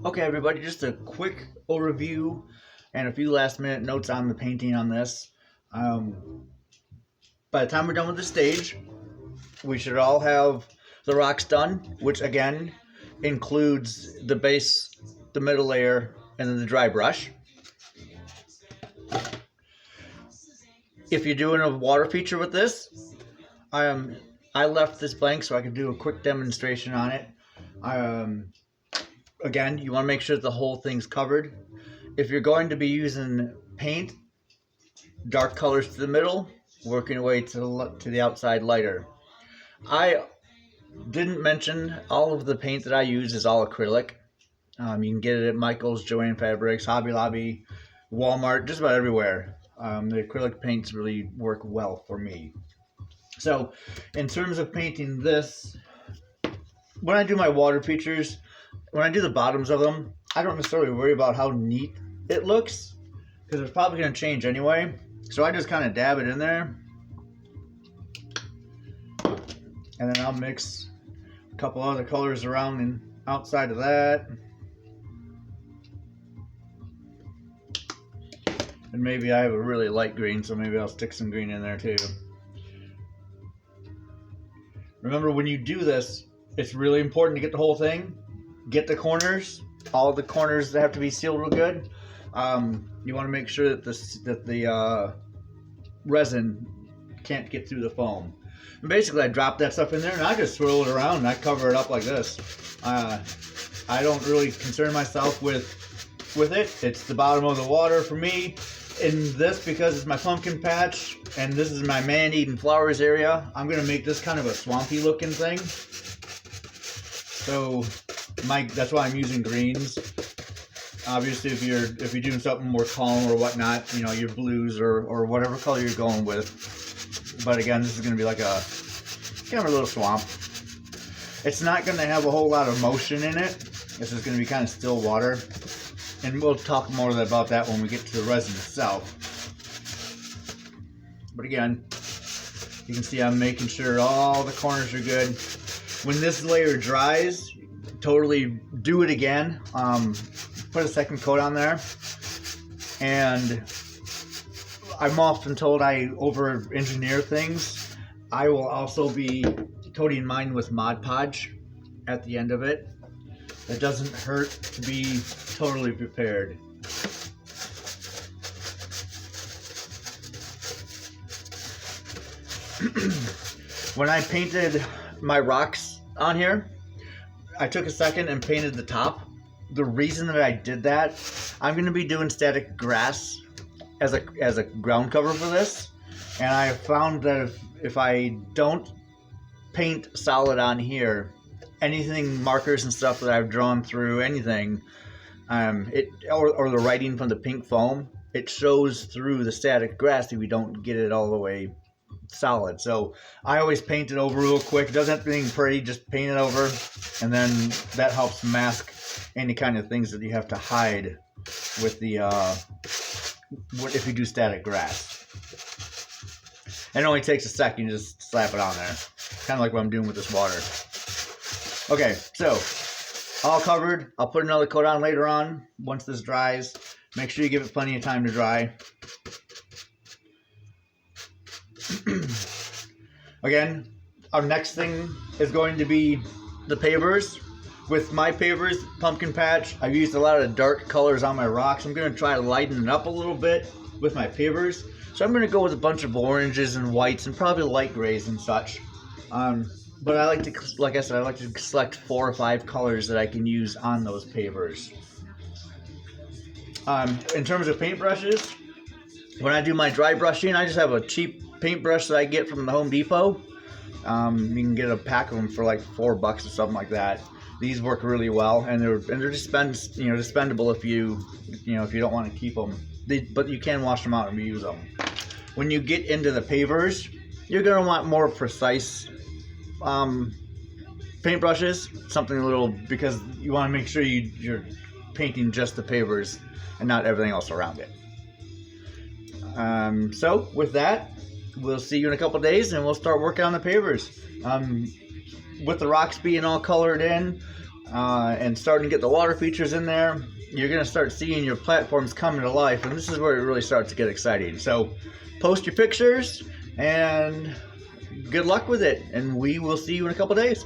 Okay, everybody, just a quick overview and a few last minute notes on the painting on this. Um, by the time we're done with the stage, we should all have the rocks done, which again includes the base, the middle layer, and then the dry brush. If you're doing a water feature with this, I left this blank so I could do a quick demonstration on it. Again, you want to make sure that the whole thing's covered. If you're going to be using paint, dark colors to the middle, working away to the outside lighter. I didn't mention all of the paint that I use is all acrylic. You can get it at Michael's, Joann Fabrics, Hobby Lobby, Walmart, just about everywhere. The acrylic paints really work well for me. So in terms of painting this, when I do my water features, when I do the bottoms of them, I don't necessarily worry about how neat it looks because it's probably going to change anyway. So I just kind of dab it in there. And then I'll mix a couple other colors around and outside of that. And maybe I have a really light green, so maybe I'll stick some green in there too. Remember, when you do this, it's really important to get the whole thing. Get the corners, all the corners that have to be sealed real good. You want to make sure that the resin can't get through the foam. And basically, I drop that stuff in there and I just swirl it around and I cover it up like this. I don't really concern myself with it. It's the bottom of the water for me. In this, because it's my pumpkin patch and this is my man-eating flowers area, I'm gonna make this kind of a swampy looking thing. So that's why I'm using greens. Obviously, if you're doing something more calm or whatnot, you know, your blues or whatever color you're going with. But again, this is going to be like a kind of a little swamp. It's not going to have a whole lot of motion in it. This is going to be kind of still water. And we'll talk more about that when we get to the resin itself. But again, you can see I'm making sure all the corners are good. When this layer dries, totally do it again. Put a second coat on there. And I'm often told I over-engineer things. I will also be coating mine with Mod Podge at the end of it. It doesn't hurt to be totally prepared. When I painted my rocks on here, I took a second and painted the top. The reason that I did that, I'm going to be doing static grass as a ground cover for this, and I found that if I don't paint solid on here, anything, markers and stuff that I've drawn through, anything, or the writing from the pink foam, it shows through the static grass if you don't get it all the way solid. So I always paint it over real quick. It doesn't have to be pretty, just paint it over, and then that helps mask any kind of things that you have to hide with the if you do static grass. And it only takes a second, you just slap it on there. Kind of like what I'm doing with this water. Okay, so all covered. I'll put another coat on later on once this dries. Make sure you give it plenty of time to dry. Again, our next thing is going to be the pavers. With my pavers, pumpkin patch, I've used a lot of dark colors on my rocks. I'm going to try to lighten it up a little bit with my pavers. So I'm going to go with a bunch of oranges and whites and probably light grays and such. But I like to, like I said, I like to select 4 or 5 colors that I can use on those pavers. In terms of paintbrushes, when I do my dry brushing, I just have a cheap paintbrush that I get from the Home Depot. You can get a pack of them for like $4 or something like that. These work really well, and they're dispendable if you don't want to keep them. But you can wash them out and reuse them. When you get into the pavers, you're gonna want more precise paintbrushes, something a little, because you want to make sure you're painting just the pavers and not everything else around it. So with that, we'll see you in a couple days and we'll start working on the pavers. With the rocks being all colored in, and starting to get the water features in there, you're going to start seeing your platforms coming to life, and this is where it really starts to get exciting. So post your pictures and good luck with it, and we will see you in a couple days.